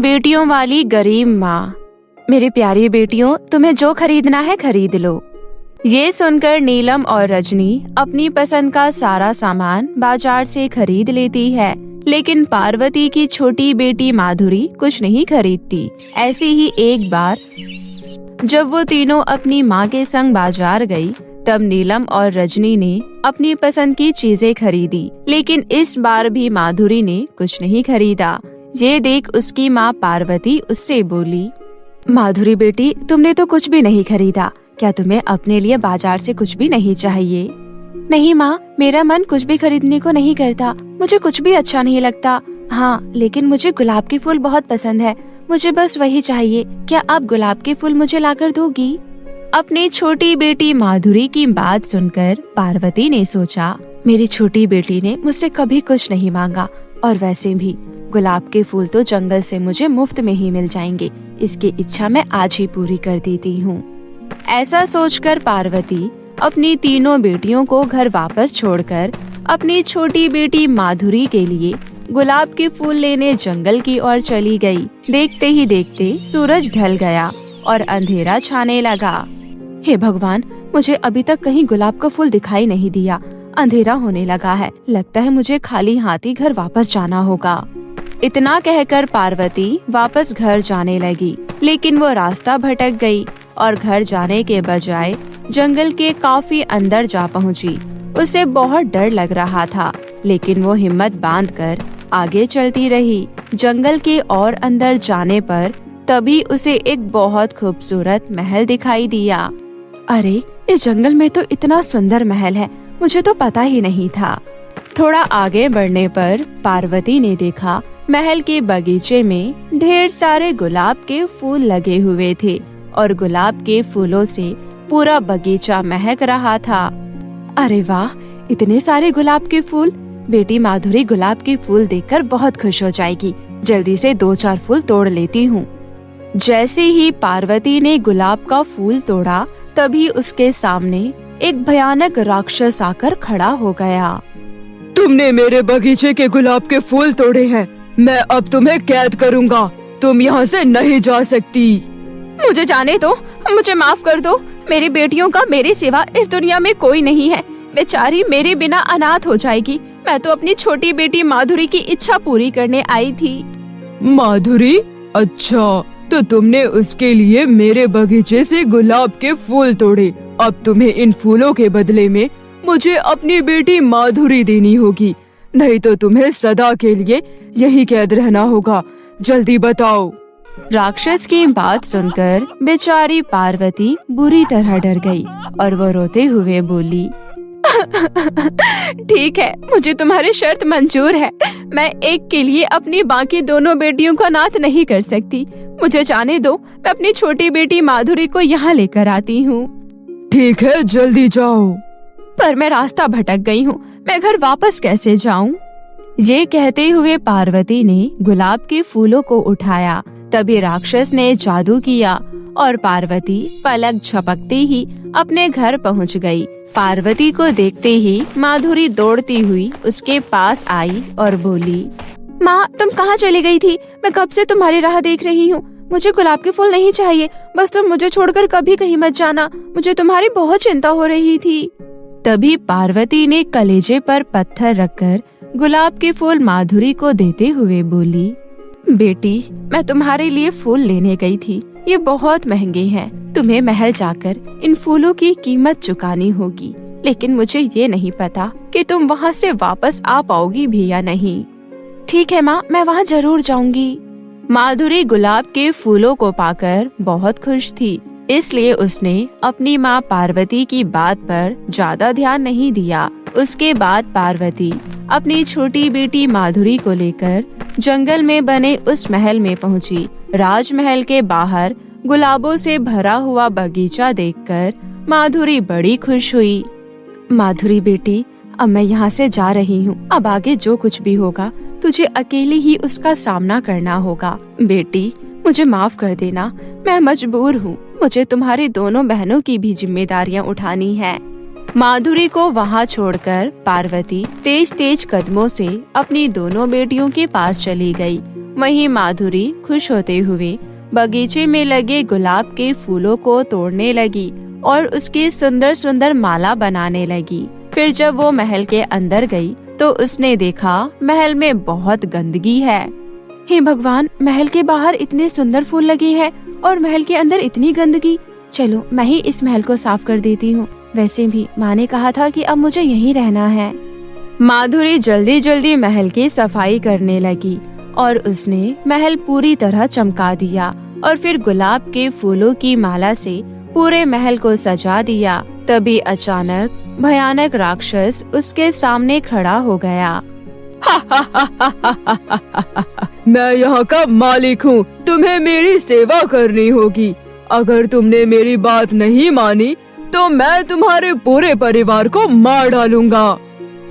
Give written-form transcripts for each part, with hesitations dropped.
बेटियों वाली गरीब माँ। मेरी प्यारी बेटियों, तुम्हें जो खरीदना है खरीद लो। ये सुनकर नीलम और रजनी अपनी पसंद का सारा सामान बाजार से खरीद लेती है, लेकिन पार्वती की छोटी बेटी माधुरी कुछ नहीं खरीदती। ऐसे ही एक बार जब वो तीनों अपनी माँ के संग बाजार गई, तब नीलम और रजनी ने अपनी पसंद की चीजें खरीदी, लेकिन इस बार भी माधुरी ने कुछ नहीं खरीदा। ये देख उसकी माँ पार्वती उससे बोली, माधुरी बेटी, तुमने तो कुछ भी नहीं खरीदा। क्या तुम्हें अपने लिए बाजार से कुछ भी नहीं चाहिए? नहीं माँ, मेरा मन कुछ भी खरीदने को नहीं करता। मुझे कुछ भी अच्छा नहीं लगता। हाँ, लेकिन मुझे गुलाब के फूल बहुत पसंद है। मुझे बस वही चाहिए। क्या आप गुलाब के फूल मुझे लाकर दोगी? अपनी छोटी बेटी माधुरी की बात सुनकर पार्वती ने सोचा, मेरी छोटी बेटी ने मुझसे कभी कुछ नहीं मांगा, और वैसे भी गुलाब के फूल तो जंगल से मुझे मुफ्त में ही मिल जाएंगे। इसकी इच्छा मैं आज ही पूरी कर देती हूँ। ऐसा सोचकर पार्वती अपनी तीनों बेटियों को घर वापस छोड़कर अपनी छोटी बेटी माधुरी के लिए गुलाब के फूल लेने जंगल की ओर चली गई। देखते ही देखते सूरज ढल गया और अंधेरा छाने लगा। हे भगवान, मुझे अभी तक कहीं गुलाब का फूल दिखाई नहीं दिया। अंधेरा होने लगा है। लगता है मुझे खाली हाथ ही घर वापस जाना होगा। इतना कहकर पार्वती वापस घर जाने लगी, लेकिन वो रास्ता भटक गई और घर जाने के बजाय जंगल के काफी अंदर जा पहुंची। उसे बहुत डर लग रहा था, लेकिन वो हिम्मत बांधकर आगे चलती रही। जंगल के और अंदर जाने पर तभी उसे एक बहुत खूबसूरत महल दिखाई दिया। अरे, इस जंगल में तो इतना सुंदर महल है, मुझे तो पता ही नहीं था। थोड़ा आगे बढ़ने पर पार्वती ने देखा, महल के बगीचे में ढेर सारे गुलाब के फूल लगे हुए थे और गुलाब के फूलों से पूरा बगीचा महक रहा था। अरे वाह, इतने सारे गुलाब के फूल! बेटी माधुरी गुलाब के फूल देखकर बहुत खुश हो जाएगी। जल्दी से 2-4 फूल तोड़ लेती हूँ। जैसे ही पार्वती ने गुलाब का फूल तोड़ा, तभी उसके सामने एक भयानक राक्षस आकर खड़ा हो गया। तुमने मेरे बगीचे के गुलाब के फूल तोड़े हैं। मैं अब तुम्हें कैद करूँगा। तुम यहाँ से नहीं जा सकती। मुझे जाने दो, मुझे माफ कर दो। मेरी बेटियों का मेरे सिवा इस दुनिया में कोई नहीं है। बेचारी मेरे बिना अनाथ हो जाएगी। मैं तो अपनी छोटी बेटी माधुरी की इच्छा पूरी करने आई थी। माधुरी? अच्छा, तो तुमने उसके लिए मेरे बगीचे से गुलाब के फूल तोड़े। अब तुम्हें इन फूलों के बदले में मुझे अपनी बेटी माधुरी देनी होगी, नहीं तो तुम्हें सदा के लिए यही कैद रहना होगा। जल्दी बताओ। राक्षस की बात सुनकर बेचारी पार्वती बुरी तरह डर गई और वो रोते हुए बोली, ठीक है, मुझे तुम्हारी शर्त मंजूर है। मैं एक के लिए अपनी बाकी दोनों बेटियों को अनाथ नहीं कर सकती। मुझे जाने दो, मैं अपनी छोटी बेटी माधुरी को यहाँ लेकर आती हूँ। ठीक है, जल्दी जाओ। पर मैं रास्ता भटक गई हूँ, मैं घर वापस कैसे जाऊँ? ये कहते हुए पार्वती ने गुलाब के फूलों को उठाया। तभी राक्षस ने जादू किया और पार्वती पलक झपकते ही अपने घर पहुँच गई। पार्वती को देखते ही माधुरी दौड़ती हुई उसके पास आई और बोली, माँ, तुम कहाँ चली गई थी? मैं कब से तुम्हारी राह देख रही हूँ। मुझे गुलाब के फूल नहीं चाहिए, बस तुम मुझे छोड़कर कभी कहीं मत जाना। मुझे तुम्हारी बहुत चिंता हो रही थी। तभी पार्वती ने कलेजे पर पत्थर रखकर गुलाब के फूल माधुरी को देते हुए बोली, बेटी, मैं तुम्हारे लिए फूल लेने गई थी। ये बहुत महंगे हैं। तुम्हें महल जाकर इन फूलों की कीमत चुकानी होगी, लेकिन मुझे ये नहीं पता कि तुम वहाँ से वापस आ पाओगी भी या नहीं। ठीक है माँ, मैं वहाँ जरूर जाऊंगी। माधुरी गुलाब के फूलों को पाकर बहुत खुश थी, इसलिए उसने अपनी माँ पार्वती की बात पर ज्यादा ध्यान नहीं दिया। उसके बाद पार्वती अपनी छोटी बेटी माधुरी को लेकर जंगल में बने उस महल में पहुंची। राजमहल के बाहर गुलाबों से भरा हुआ बगीचा देखकर माधुरी बड़ी खुश हुई। माधुरी बेटी, अब मैं यहाँ से जा रही हूँ। अब आगे जो कुछ भी होगा तुझे अकेली ही उसका सामना करना होगा। बेटी, मुझे माफ कर देना, मैं मजबूर हूँ। मुझे तुम्हारी दोनों बहनों की भी जिम्मेदारियाँ उठानी है। माधुरी को वहाँ छोड़कर पार्वती तेज तेज कदमों से अपनी दोनों बेटियों के पास चली गई वहीं माधुरी खुश होते हुए बगीचे में लगे गुलाब के फूलों को तोड़ने लगी और उसकी सुंदर सुंदर माला बनाने लगी। फिर जब वो महल के अंदर गई तो उसने देखा महल में बहुत गंदगी है। हे भगवान, महल के बाहर इतने सुंदर फूल लगे हैं और महल के अंदर इतनी गंदगी। चलो मैं ही इस महल को साफ कर देती हूँ। वैसे भी माँ ने कहा था कि अब मुझे यहीं रहना है। माधुरी जल्दी जल्दी महल की सफाई करने लगी और उसने महल पूरी तरह चमका दिया और फिर गुलाब के फूलों की माला से पूरे महल को सजा दिया। तभी अचानक भयानक राक्षस उसके सामने खड़ा हो गया। मैं यहाँ का मालिक हूँ, तुम्हें मेरी सेवा करनी होगी। अगर तुमने मेरी बात नहीं मानी तो मैं तुम्हारे पूरे परिवार को मार डालूंगा।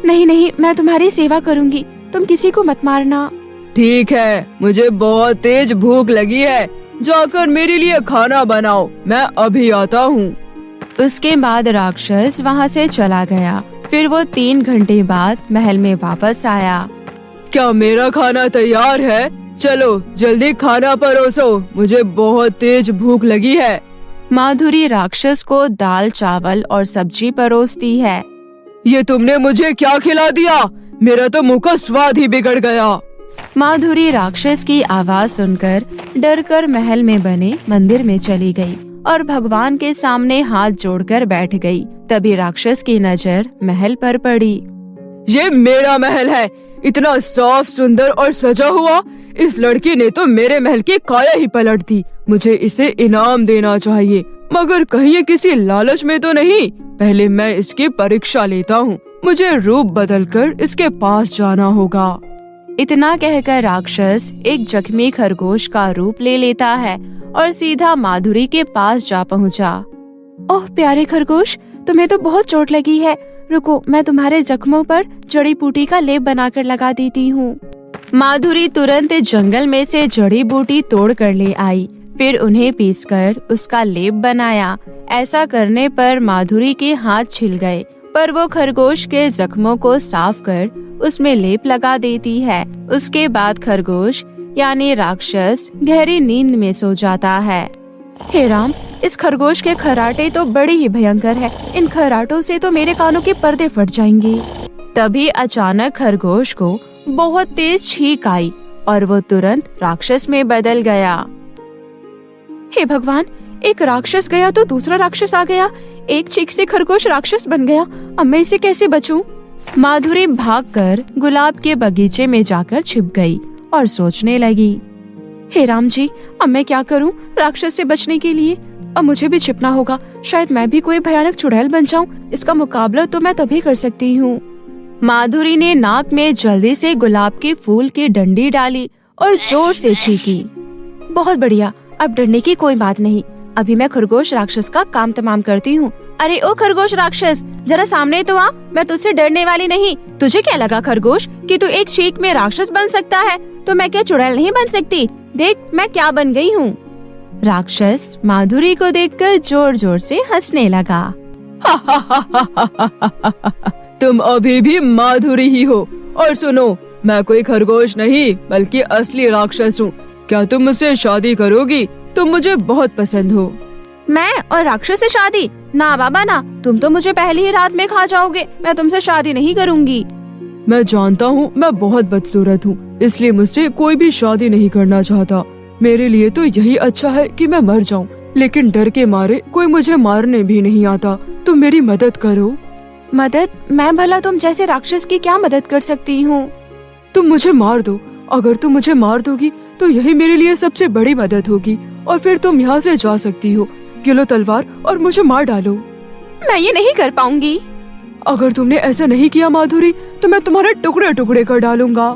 नहीं नहीं, मैं तुम्हारी सेवा करूँगी, तुम किसी को मत मारना। ठीक है, मुझे बहुत तेज भूख लगी है, जाकर मेरे लिए खाना बनाओ, मैं अभी आता हूँ। उसके बाद राक्षस वहाँ से चला गया। फिर वो 3 घंटे बाद महल में वापस आया। क्या मेरा खाना तैयार है? चलो जल्दी खाना परोसो, मुझे बहुत तेज भूख लगी है। माधुरी राक्षस को दाल चावल और सब्जी परोसती है। ये तुमने मुझे क्या खिला दिया? मेरा तो मुंह का स्वाद ही बिगड़ गया। माधुरी राक्षस की आवाज सुनकर डरकर महल में बने मंदिर में चली गई और भगवान के सामने हाथ जोड़कर बैठ गई। तभी राक्षस की नजर महल पर पड़ी। ये मेरा महल है, इतना साफ सुंदर और सजा हुआ। इस लड़की ने तो मेरे महल की काया ही पलट दी। मुझे इसे इनाम देना चाहिए, मगर कहीं ये किसी लालच में तो नहीं। पहले मैं इसकी परीक्षा लेता हूँ। मुझे रूप बदलकर इसके पास जाना होगा। इतना कहकर राक्षस एक जख्मी खरगोश का रूप ले लेता है और सीधा माधुरी के पास जा पहुंचा। ओह प्यारे खरगोश, तुम्हें तो बहुत चोट लगी है। रुको, मैं तुम्हारे जख्मों पर जड़ी बूटी का लेप बनाकर लगा देती हूँ। माधुरी तुरंत जंगल में से जड़ी बूटी तोड़ कर ले आई। फिर उन्हें पीसकर उसका लेप बनाया। ऐसा करने पर माधुरी के हाथ छिल गए, पर वो खरगोश के जख्मों को साफ कर उसमें लेप लगा देती है। उसके बाद खरगोश यानी राक्षस गहरी नींद में सो जाता है। हे राम, इस खरगोश के खर्राटे तो बड़े ही भयंकर है। इन खर्राटों से तो मेरे कानों के पर्दे फट जाएंगे। तभी अचानक खरगोश को बहुत तेज छींक आई और वो तुरंत राक्षस में बदल गया। हे भगवान, एक राक्षस गया तो दूसरा राक्षस आ गया। एक छींक से खरगोश राक्षस बन गया। अब मैं इसे कैसे बचूं? माधुरी भागकर गुलाब के बगीचे में जाकर छिप गई और सोचने लगी, हे राम जी, अब मैं क्या करूं राक्षस से बचने के लिए? अब मुझे भी छिपना होगा। शायद मैं भी कोई भयानक चुड़ैल बन जाऊं। इसका मुकाबला तो मैं तभी कर सकती हूँ। माधुरी ने नाक में जल्दी से गुलाब के फूल की डंडी डाली और जोर से छींकी। बहुत बढ़िया, अब डरने की कोई बात नहीं। अभी मैं खरगोश राक्षस का काम तमाम करती हूँ। अरे ओ खरगोश राक्षस, जरा सामने तो आ। मैं तुझसे डरने वाली नहीं। तुझे क्या लगा खरगोश कि तू एक छींक में राक्षस बन सकता है? तो मैं क्या चुड़ैल नहीं बन सकती? देख मैं क्या बन गई हूँ। राक्षस माधुरी को देखकर जोर जोर से हंसने लगा। तुम अभी भी माधुरी ही हो। और सुनो, मैं कोई खरगोश नहीं बल्कि असली राक्षस हूँ। क्या तुम मुझसे शादी करोगी? तुम मुझे बहुत पसंद हो। मैं और राक्षस से शादी? ना बाबा ना, तुम तो मुझे पहली ही रात में खा जाओगे। मैं तुमसे शादी नहीं करूँगी। मैं जानता हूँ मैं बहुत बदसूरत हूँ, इसलिए मुझसे कोई भी शादी नहीं करना चाहता। मेरे लिए तो यही अच्छा है कि मैं मर जाऊँ, लेकिन डर के मारे कोई मुझे मारने भी नहीं आता। तुम मेरी मदद करो। मदद? मैं भला तुम जैसे राक्षस की क्या मदद कर सकती हूँ? तुम मुझे मार दो। अगर तुम मुझे मार दोगी तो यही मेरे लिए सबसे बड़ी मदद होगी और फिर तुम यहाँ से जा सकती हो। ये लो तलवार और मुझे मार डालो। मैं ये नहीं कर पाऊंगी। अगर तुमने ऐसा नहीं किया माधुरी, तो मैं तुम्हारे टुकड़े टुकड़े कर डालूंगा।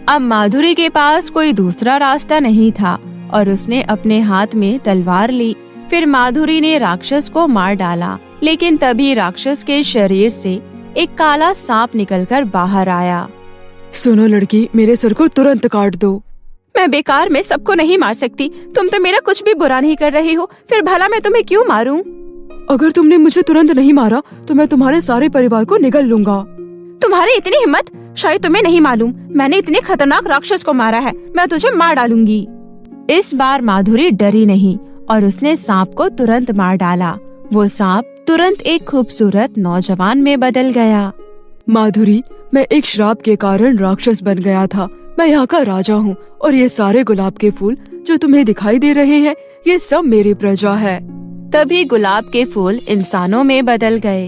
अब माधुरी के पास कोई दूसरा रास्ता नहीं था और उसने अपने हाथ में तलवार ली। फिर माधुरी ने राक्षस को मार डाला, लेकिन तभी राक्षस के शरीर से एक काला सांप निकलकर बाहर आया। सुनो लड़की, मेरे सर को तुरंत काट दो। मैं बेकार में सबको नहीं मार सकती। तुम तो मेरा कुछ भी बुरा नहीं कर रही हो, फिर भला मैं तुम्हें क्यों मारूं? अगर तुमने मुझे तुरंत नहीं मारा तो मैं तुम्हारे सारे परिवार को निगल लूंगा। तुम्हारी इतनी हिम्मत! शायद तुम्हें नहीं मालूम, मैंने इतने खतरनाक राक्षस को मारा है। मैं तुझे मार डालूंगी। इस बार माधुरी डरी नहीं और उसने सांप को तुरंत मार डाला। वो सांप तुरंत एक खूबसूरत नौजवान में बदल गया। माधुरी, मैं एक श्राप के कारण राक्षस बन गया था। मैं यहाँ का राजा हूँ और ये सारे गुलाब के फूल जो तुम्हें दिखाई दे रहे हैं, ये सब मेरी प्रजा है। तभी गुलाब के फूल इंसानों में बदल गए।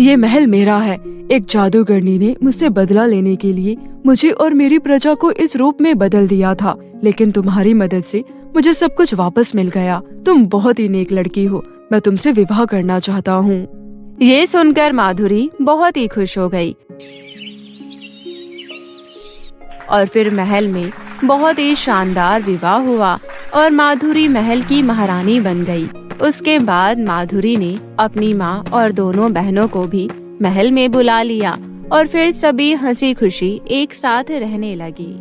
ये महल मेरा है। एक जादूगरनी ने मुझसे बदला लेने के लिए मुझे और मेरी प्रजा को इस रूप में बदल दिया था, लेकिन तुम्हारी मदद से मुझे सब कुछ वापस मिल गया। तुम बहुत ही नेक लड़की हो। मैं तुमसे विवाह करना चाहता हूँ। ये सुनकर माधुरी बहुत ही खुश हो गई और फिर महल में बहुत ही शानदार विवाह हुआ और माधुरी महल की महारानी बन गई। उसके बाद माधुरी ने अपनी माँ और दोनों बहनों को भी महल में बुला लिया और फिर सभी हंसी खुशी एक साथ रहने लगी।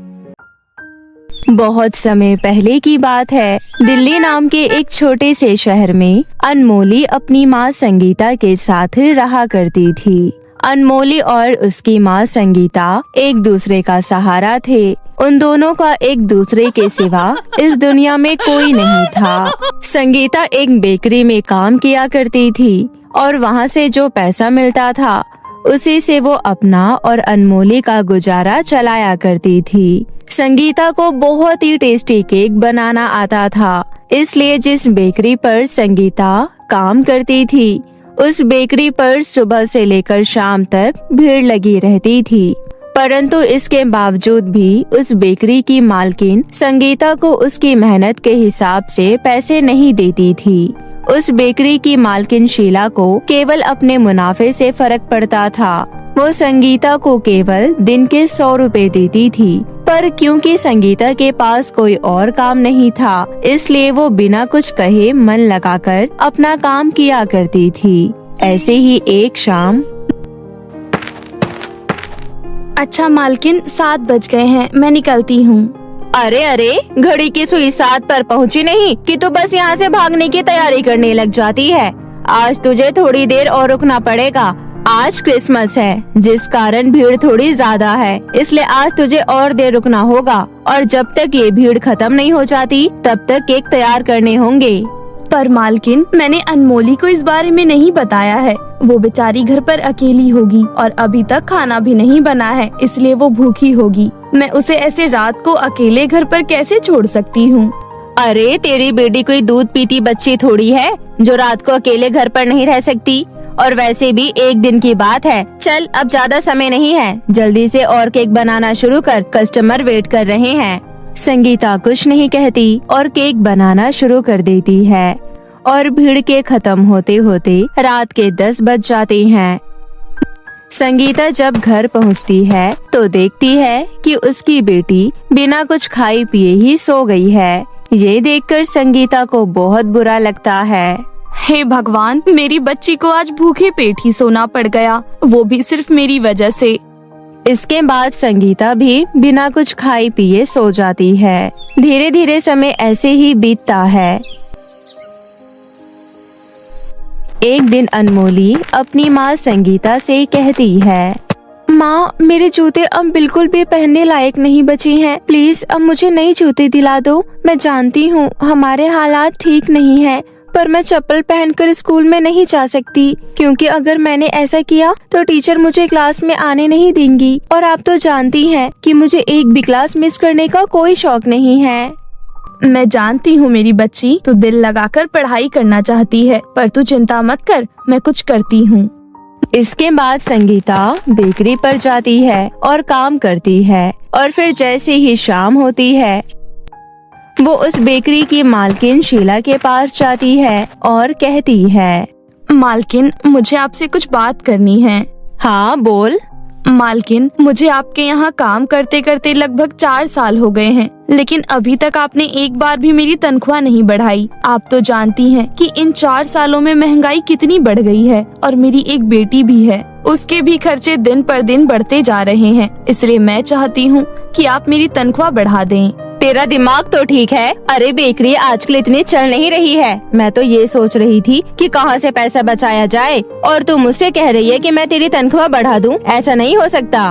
बहुत समय पहले की बात है। दिल्ली नाम के एक छोटे से शहर में अनमोली अपनी माँ संगीता के साथ रहा करती थी। अनमोली और उसकी माँ संगीता एक दूसरे का सहारा थे। उन दोनों का एक दूसरे के सिवा इस दुनिया में कोई नहीं था। संगीता एक बेकरी में काम किया करती थी और वहाँ से जो पैसा मिलता था उसी से वो अपना और अनमोली का गुजारा चलाया करती थी। संगीता को बहुत ही टेस्टी केक बनाना आता था, इसलिए जिस बेकरी पर संगीता काम करती थी उस बेकरी पर सुबह से लेकर शाम तक भीड़ लगी रहती थी। परंतु इसके बावजूद भी उस बेकरी की मालकिन संगीता को उसकी मेहनत के हिसाब से पैसे नहीं देती थी। उस बेकरी की मालकिन शीला को केवल अपने मुनाफे से फर्क पड़ता था। वो संगीता को केवल दिन के 100 रुपए देती थी, पर क्योंकि संगीता के पास कोई और काम नहीं था, इसलिए वो बिना कुछ कहे मन लगाकर अपना काम किया करती थी। ऐसे ही एक शाम, अच्छा मालकिन, 7 बज गए हैं, मैं निकलती हूँ। अरे अरे, घड़ी की सुई 7 पर पहुँची नहीं कि तू बस यहाँ से भागने की तैयारी करने लग जाती है। आज तुझे थोड़ी देर और रुकना पड़ेगा। आज क्रिसमस है, जिस कारण भीड़ थोड़ी ज्यादा है, इसलिए आज तुझे और देर रुकना होगा और जब तक ये भीड़ खत्म नहीं हो जाती तब तक केक तैयार करने होंगे। पर मालकिन, मैंने अनमोली को इस बारे में नहीं बताया है। वो बेचारी घर पर अकेली होगी और अभी तक खाना भी नहीं बना है, इसलिए वो भूखी होगी। मैं उसे ऐसे रात को अकेले घर पर कैसे छोड़ सकती हूँ? अरे, तेरी बेटी कोई दूध पीती बच्ची थोड़ी है जो रात को अकेले घर पर नहीं रह सकती। और वैसे भी एक दिन की बात है। चल, अब ज्यादा समय नहीं है, जल्दी से और केक बनाना शुरू कर, कस्टमर वेट कर रहे हैं। संगीता कुछ नहीं कहती और केक बनाना शुरू कर देती है और भीड़ के खत्म होते होते रात के 10 बज जाते हैं। संगीता जब घर पहुंचती है तो देखती है कि उसकी बेटी बिना कुछ खाए पिए ही सो गई है। ये देखकर संगीता को बहुत बुरा लगता है। हे भगवान, मेरी बच्ची को आज भूखे पेट ही सोना पड़ गया, वो भी सिर्फ मेरी वजह से। इसके बाद संगीता भी बिना कुछ खाए पिए सो जाती है। धीरे धीरे समय ऐसे ही बीतता है। एक दिन अनमोली अपनी माँ संगीता से कहती है, माँ, मेरे जूते अब बिल्कुल भी पहनने लायक नहीं बचे हैं। प्लीज अब मुझे नए जूते दिला दो। मैं जानती हूँ हमारे हालात ठीक नहीं है, पर मैं चप्पल पहनकर स्कूल में नहीं जा सकती, क्योंकि अगर मैंने ऐसा किया तो टीचर मुझे क्लास में आने नहीं देंगी। और आप तो जानती हैं कि मुझे एक भी क्लास मिस करने का कोई शौक नहीं है। मैं जानती हूँ मेरी बच्ची, तू दिल लगाकर पढ़ाई करना चाहती है, पर तू चिंता मत कर, मैं कुछ करती हूँ। इसके बाद संगीता बेकरी पर जाती है और काम करती है और फिर जैसे ही शाम होती है वो उस बेकरी की मालकिन शीला के पास जाती है और कहती है, मालकिन, मुझे आपसे कुछ बात करनी है। हाँ, बोल। मालकिन, मुझे आपके यहाँ काम करते करते लगभग 4 साल हो गए हैं, लेकिन अभी तक आपने एक बार भी मेरी तनख्वाह नहीं बढ़ाई। आप तो जानती हैं कि इन 4 सालों में महंगाई कितनी बढ़ गई है और मेरी एक बेटी भी है, उसके भी खर्चे दिन पर दिन बढ़ते जा रहे हैं। इसलिए मैं चाहती हूँ कि आप मेरी तनख्वाह बढ़ा दें। तेरा दिमाग तो ठीक है। अरे बेकरी आजकल इतनी चल नहीं रही है। मैं तो ये सोच रही थी कि कहाँ से पैसा बचाया जाए, और तू मुझसे कह रही है कि मैं तेरी तनख्वाह बढ़ा दूं। ऐसा नहीं हो सकता।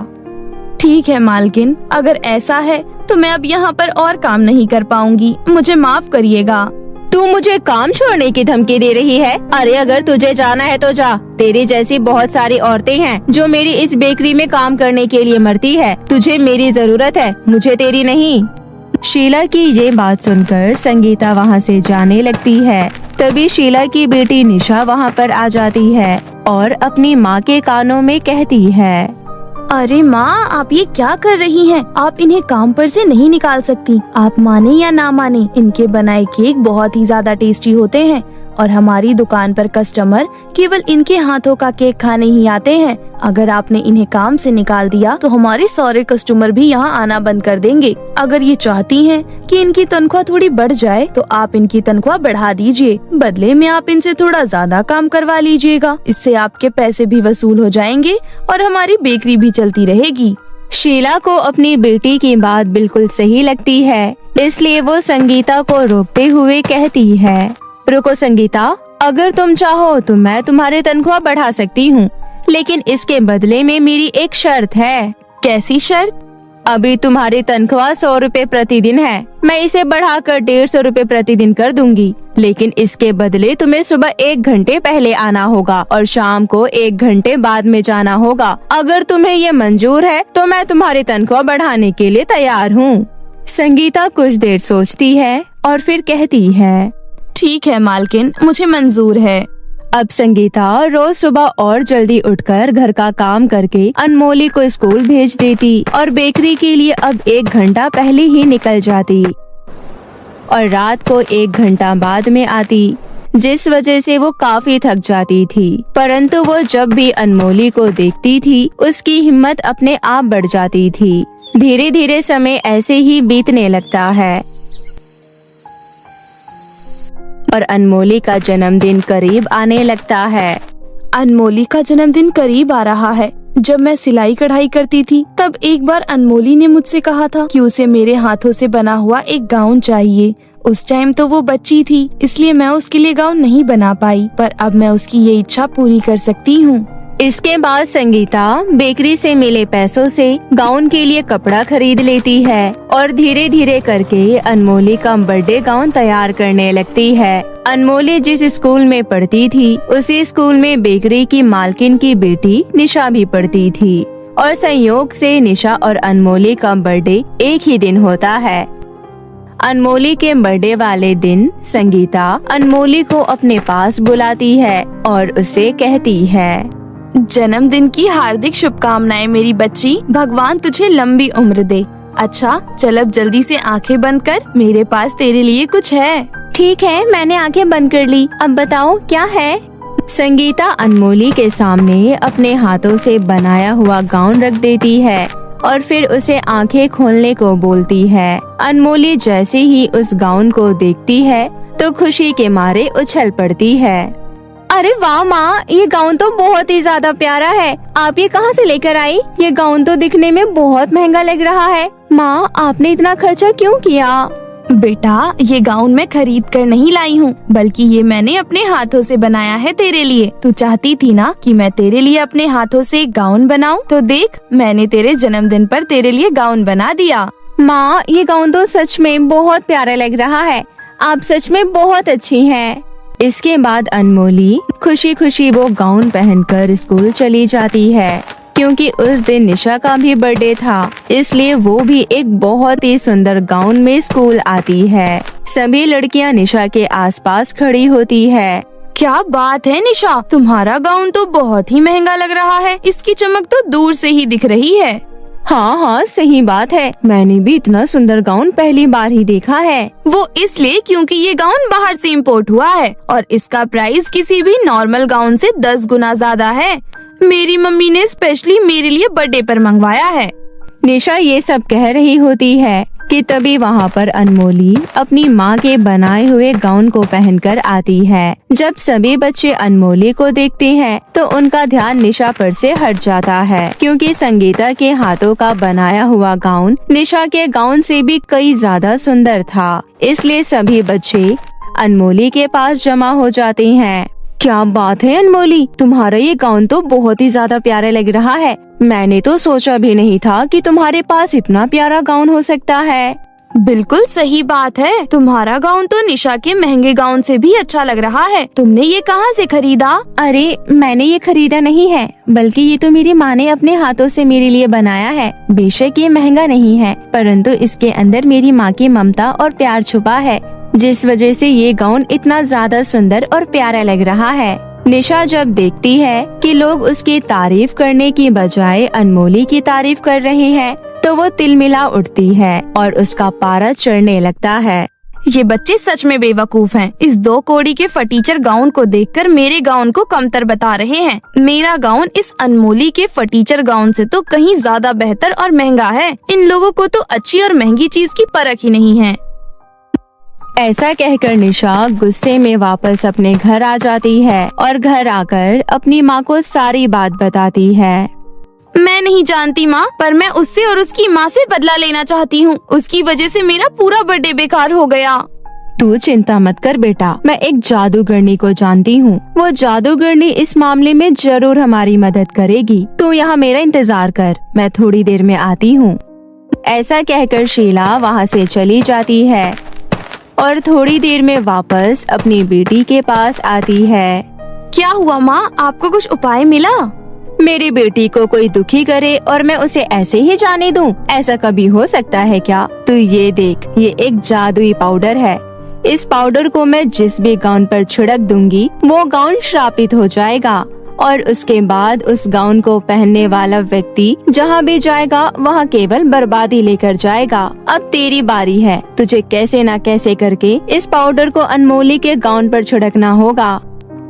ठीक है मालकिन, अगर ऐसा है तो मैं अब यहाँ पर और काम नहीं कर पाऊंगी, मुझे माफ करिएगा। तू मुझे काम छोड़ने की धमकी दे रही है? अरे अगर तुझे जाना है तो जा। तेरी जैसी बहुत सारी औरतें हैं जो मेरी इस बेकरी में काम करने के लिए मरती है। तुझे मेरी जरूरत है, मुझे तेरी नहीं। शीला की ये बात सुनकर संगीता वहाँ से जाने लगती है। तभी शीला की बेटी निशा वहाँ पर आ जाती है और अपनी माँ के कानों में कहती है, अरे माँ, आप ये क्या कर रही हैं? आप इन्हें काम पर से नहीं निकाल सकती। आप माने या ना माने, इनके बनाए केक बहुत ही ज्यादा टेस्टी होते हैं और हमारी दुकान पर कस्टमर केवल इनके हाथों का केक खाने ही आते हैं। अगर आपने इन्हें काम से निकाल दिया तो हमारे सारे कस्टमर भी यहाँ आना बंद कर देंगे। अगर ये चाहती हैं कि इनकी तनख्वाह थोड़ी बढ़ जाए तो आप इनकी तनख्वाह बढ़ा दीजिए, बदले में आप इनसे थोड़ा ज्यादा काम करवा लीजिएगा। इससे आपके पैसे भी वसूल हो जाएंगे और हमारी बेकरी भी चलती रहेगी। शीला को अपनी बेटी की बात बिल्कुल सही लगती है, इसलिए वो संगीता को रोकते हुए कहती है, रुको संगीता, अगर तुम चाहो तो मैं तुम्हारी तनख्वाह बढ़ा सकती हूँ, लेकिन इसके बदले में मेरी एक शर्त है। कैसी शर्त? अभी तुम्हारी तनख्वाह 100 रुपए प्रतिदिन है, मैं इसे बढ़ाकर 150 रुपए प्रतिदिन कर दूंगी, लेकिन इसके बदले तुम्हें सुबह 1 घंटे पहले आना होगा और शाम को 1 घंटे बाद में जाना होगा। अगर तुम्हें ये मंजूर है तो मैं तुम्हारी तनख्वाह बढ़ाने के लिए तैयार हूँ। संगीता कुछ देर सोचती है और फिर कहती है, ठीक है मालकिन, मुझे मंजूर है। अब संगीता रोज सुबह और जल्दी उठकर घर का काम करके अनमोली को स्कूल भेज देती और बेकरी के लिए अब 1 घंटा पहले ही निकल जाती और रात को 1 घंटा बाद में आती, जिस वजह से वो काफी थक जाती थी। परंतु वो जब भी अनमोली को देखती थी उसकी हिम्मत अपने आप बढ़ जाती थी। धीरे धीरे समय ऐसे ही बीतने लगता है और अनमोली का जन्मदिन करीब आने लगता है। अनमोली का जन्मदिन करीब आ रहा है। जब मैं सिलाई कढ़ाई करती थी तब एक बार अनमोली ने मुझसे कहा था कि उसे मेरे हाथों से बना हुआ एक गाउन चाहिए। उस टाइम तो वो बच्ची थी, इसलिए मैं उसके लिए गाउन नहीं बना पाई, पर अब मैं उसकी ये इच्छा पूरी कर सकती हूँ। इसके बाद संगीता बेकरी से मिले पैसों से गाउन के लिए कपड़ा खरीद लेती है और धीरे धीरे करके अनमोली का बर्थडे गाउन तैयार करने लगती है। अनमोली जिस स्कूल में पढ़ती थी उसी स्कूल में बेकरी की मालकिन की बेटी निशा भी पढ़ती थी और संयोग से निशा और अनमोली का बर्थडे एक ही दिन होता है। अनमोली के बर्थडे वाले दिन संगीता अनमोली को अपने पास बुलाती है और उसे कहती है, जन्मदिन की हार्दिक शुभकामनाएं मेरी बच्ची, भगवान तुझे लंबी उम्र दे। अच्छा चल अब जल्दी से आंखें बंद कर, मेरे पास तेरे लिए कुछ है। ठीक है, मैंने आंखें बंद कर ली, अब बताओ क्या है। संगीता अनमोली के सामने अपने हाथों से बनाया हुआ गाउन रख देती है और फिर उसे आंखें खोलने को बोलती है। अनमोली जैसे ही उस गाउन को देखती है तो खुशी के मारे उछल पड़ती है। अरे वाह माँ, ये गाउन तो बहुत ही ज्यादा प्यारा है। आप ये कहाँ से लेकर आई? ये गाउन तो दिखने में बहुत महंगा लग रहा है। माँ, आपने इतना खर्चा क्यों किया? बेटा, ये गाउन मैं खरीद कर नहीं लाई हूँ, बल्कि ये मैंने अपने हाथों से बनाया है तेरे लिए। तू चाहती थी ना कि मैं तेरे लिए अपने हाथों से एक गाउन बनाऊं, तो देख मैंने तेरे जन्मदिन पर तेरे लिए गाउन बना दिया। माँ, ये गाउन तो सच में बहुत प्यारा लग रहा है। आप सच में बहुत अच्छी हैं। इसके बाद अनमोली खुशी खुशी वो गाउन पहनकर स्कूल चली जाती है। क्योंकि उस दिन निशा का भी बर्थडे था, इसलिए वो भी एक बहुत ही सुंदर गाउन में स्कूल आती है। सभी लड़कियां निशा के आसपास खड़ी होती है। क्या बात है निशा, तुम्हारा गाउन तो बहुत ही महंगा लग रहा है। इसकी चमक तो दूर से ही दिख रही है। हाँ, सही बात है। मैंने भी इतना सुंदर गाउन पहली बार ही देखा है। वो इसलिए क्योंकि ये गाउन बाहर से इम्पोर्ट हुआ है और इसका प्राइस किसी भी नॉर्मल गाउन से 10 गुना ज्यादा है। मेरी मम्मी ने स्पेशली मेरे लिए बर्थडे पर मंगवाया है। निशा ये सब कह रही होती है कि तभी वहाँ पर अनमोली अपनी माँ के बनाए हुए गाउन को पहनकर आती है। जब सभी बच्चे अनमोली को देखते हैं तो उनका ध्यान निशा पर से हट जाता है, क्योंकि संगीता के हाथों का बनाया हुआ गाउन निशा के गाउन से भी कई ज्यादा सुंदर था। इसलिए सभी बच्चे अनमोली के पास जमा हो जाते हैं। क्या बात है अनमोली, तुम्हारा ये गाउन तो बहुत ही ज्यादा प्यारा लग रहा है। मैंने तो सोचा भी नहीं था कि तुम्हारे पास इतना प्यारा गाउन हो सकता है। बिल्कुल सही बात है, तुम्हारा गाउन तो निशा के महंगे गाउन से भी अच्छा लग रहा है। तुमने ये कहाँ से खरीदा? अरे मैंने ये खरीदा नहीं है, बल्कि ये तो मेरी माँ ने अपने हाथों से मेरे लिए बनाया है। बेशक ये महंगा नहीं है, परंतु इसके अंदर मेरी माँ की ममता और प्यार छुपा है, जिस वजह से ये गाउन इतना ज्यादा सुंदर और प्यारा लग रहा है। निशा जब देखती है कि लोग उसकी तारीफ करने की बजाय अनमोली की तारीफ कर रहे हैं तो वो तिलमिला उठती है और उसका पारा चढ़ने लगता है। ये बच्चे सच में बेवकूफ हैं। इस 2 कौड़ी के फटीचर गाउन को देखकर मेरे गाउन को कमतर बता रहे हैं। मेरा गाउन इस अनमोली के फटीचर गाउन से तो कहीं ज्यादा बेहतर और महंगा है। इन लोगों को तो अच्छी और महंगी चीज की परख ही नहीं है। ऐसा कहकर निशा गुस्से में वापस अपने घर आ जाती है और घर आकर अपनी माँ को सारी बात बताती है। मैं नहीं जानती माँ, पर मैं उससे और उसकी माँ से बदला लेना चाहती हूँ। उसकी वजह से मेरा पूरा बर्थडे बेकार हो गया। तू चिंता मत कर बेटा, मैं एक जादूगरनी को जानती हूँ। वो जादूगरनी इस मामले में जरूर हमारी मदद करेगी। तू यहाँ मेरा इंतजार कर, मैं थोड़ी देर में आती हूँ। ऐसा कहकर शीला वहाँ से चली जाती है और थोड़ी देर में वापस अपनी बेटी के पास आती है। क्या हुआ माँ, आपको कुछ उपाय मिला? मेरी बेटी को कोई दुखी करे और मैं उसे ऐसे ही जाने दूं? ऐसा कभी हो सकता है क्या? तू ये देख, ये एक जादुई पाउडर है। इस पाउडर को मैं जिस भी गाउन पर छिड़क दूंगी वो गाउन श्रापित हो जाएगा और उसके बाद उस गाउन को पहनने वाला व्यक्ति जहाँ भी जाएगा वहाँ केवल बर्बादी लेकर जाएगा। अब तेरी बारी है, तुझे कैसे न कैसे करके इस पाउडर को अनमोली के गाउन पर छिड़कना होगा।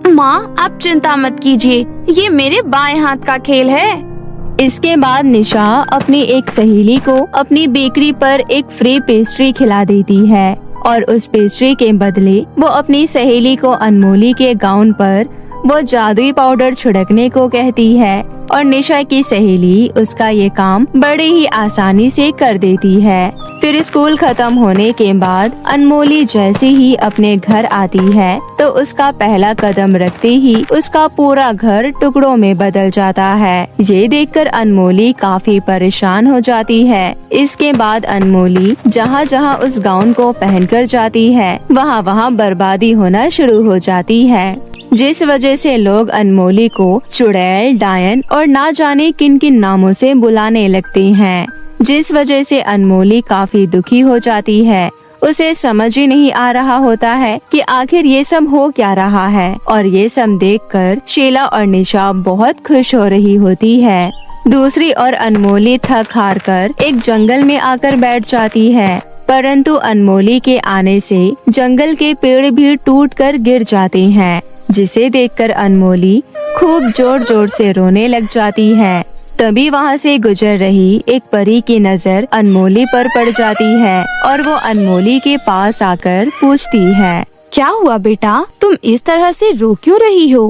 माँ आप चिंता मत कीजिए, ये मेरे बाएं हाथ का खेल है। इसके बाद निशा अपनी एक सहेली को अपनी बेकरी पर एक फ्री पेस्ट्री खिला देती है और उस पेस्ट्री के बदले वो अपनी सहेली को अनमोली के गाउन पर वो जादुई पाउडर छिड़कने को कहती है और निशा की सहेली उसका ये काम बड़े ही आसानी से कर देती है। फिर स्कूल खत्म होने के बाद अनमोली जैसे ही अपने घर आती है तो उसका पहला कदम रखते ही उसका पूरा घर टुकड़ों में बदल जाता है। ये देखकर अनमोली काफी परेशान हो जाती है। इसके बाद अनमोली जहाँ जहाँ उस गाउन को पहनकर जाती है वहाँ वहाँ बर्बादी होना शुरू हो जाती है, जिस वजह से लोग अनमोली को चुड़ैल, डायन और ना जाने किन किन नामों से बुलाने लगते हैं, जिस वजह से अनमोली काफी दुखी हो जाती है। उसे समझ ही नहीं आ रहा होता है कि आखिर ये सब हो क्या रहा है और ये सब देखकर शीला और निशा बहुत खुश हो रही होती है। दूसरी ओर अनमोली थक हार कर एक जंगल में आकर बैठ जाती है, परंतु अनमोली के आने से जंगल के पेड़ भी टूटकर गिर जाते हैं, जिसे देखकर अनमोली खूब जोर जोर से रोने लग जाती है। तभी वहाँ से गुजर रही एक परी की नजर अनमोली पर पड़ जाती है और वो अनमोली के पास आकर पूछती है, क्या हुआ बेटा, तुम इस तरह से रो क्यों रही हो?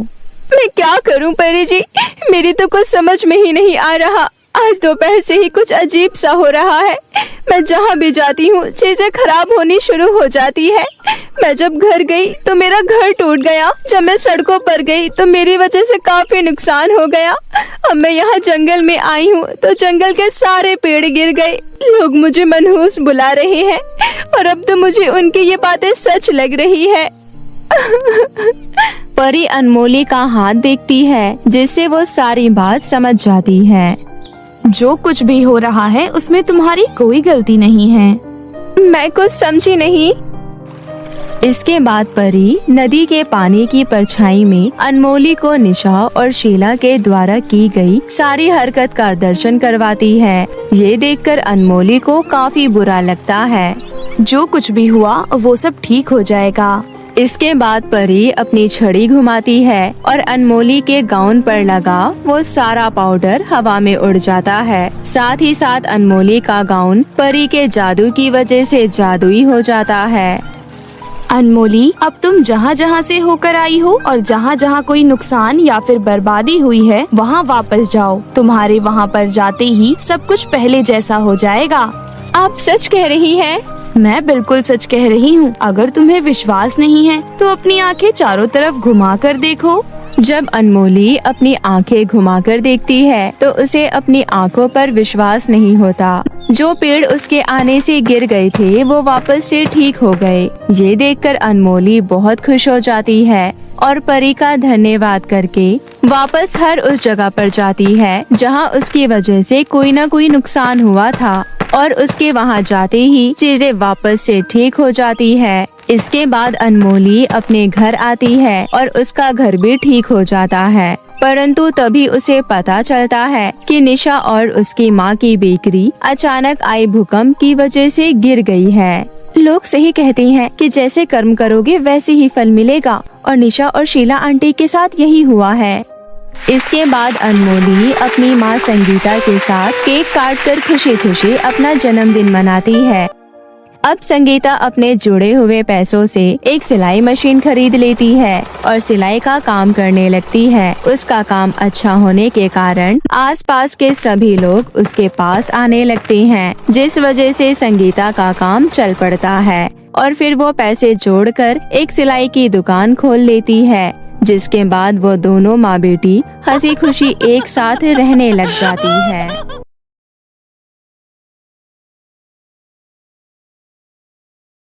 मैं क्या करूं परी जी, मेरी तो कुछ समझ में ही नहीं आ रहा। आज दोपहर से ही कुछ अजीब सा हो रहा है। मैं जहाँ भी जाती हूँ चीजें खराब होनी शुरू हो जाती है। मैं जब घर गई तो मेरा घर टूट गया। जब मैं सड़कों पर गई तो मेरी वजह से काफी नुकसान हो गया। अब मैं यहाँ जंगल में आई हूँ तो जंगल के सारे पेड़ गिर गए। लोग मुझे मनहूस बुला रहे हैं और अब तो मुझे उनकी ये बातें सच लग रही है। परी अनमोली का हाथ देखती है, जिससे वो सारी बात समझ जाती है। जो कुछ भी हो रहा है उसमें तुम्हारी कोई गलती नहीं है। मैं कुछ समझी नहीं। इसके बाद परी नदी के पानी की परछाई में अनमोली को निशा और शीला के द्वारा की गई सारी हरकत का दर्शन करवाती है। ये देखकर अनमोली को काफी बुरा लगता है। जो कुछ भी हुआ वो सब ठीक हो जाएगा। इसके बाद परी अपनी छड़ी घुमाती है और अनमोली के गाउन पर लगा वो सारा पाउडर हवा में उड़ जाता है। साथ ही साथ अनमोली का गाउन परी के जादू की वजह से जादुई हो जाता है। अनमोली, अब तुम जहाँ जहाँ से होकर आई हो और जहाँ जहाँ कोई नुकसान या फिर बर्बादी हुई है वहाँ वापस जाओ। तुम्हारे वहाँ पर जाते ही सब कुछ पहले जैसा हो जाएगा। आप सच कह रही हैं? मैं बिल्कुल सच कह रही हूँ। अगर तुम्हें विश्वास नहीं है तो अपनी आंखें चारों तरफ घुमा कर देखो। जब अनमोली अपनी आंखें घुमाकर देखती है तो उसे अपनी आंखों पर विश्वास नहीं होता। जो पेड़ उसके आने से गिर गए थे वो वापस से ठीक हो गए। ये देखकर अनमोली बहुत खुश हो जाती है और परी का धन्यवाद करके वापस हर उस जगह पर जाती है जहाँ उसकी वजह से कोई न कोई नुकसान हुआ था और उसके वहाँ जाते ही चीजें वापस से ठीक हो जाती है। इसके बाद अनमोली अपने घर आती है और उसका घर भी ठीक हो जाता है। परंतु तभी उसे पता चलता है कि निशा और उसकी माँ की बेकरी अचानक आई भूकंप की वजह से गिर गई है। लोग सही कहते हैं कि जैसे कर्म करोगे वैसे ही फल मिलेगा और निशा और शीला आंटी के साथ यही हुआ है। इसके बाद अनमोली अपनी माँ संगीता के साथ केक काटकर खुशी खुशी अपना जन्मदिन मनाती है। अब संगीता अपने जुड़े हुए पैसों से एक सिलाई मशीन खरीद लेती है और सिलाई का काम करने लगती है। उसका काम अच्छा होने के कारण आसपास के सभी लोग उसके पास आने लगते हैं, जिस वजह से संगीता का काम चल पड़ता है और फिर वो पैसे जोड़कर एक सिलाई की दुकान खोल लेती है। जिसके बाद वो दोनों माँ बेटी हंसी खुशी एक साथ रहने लग जाती है।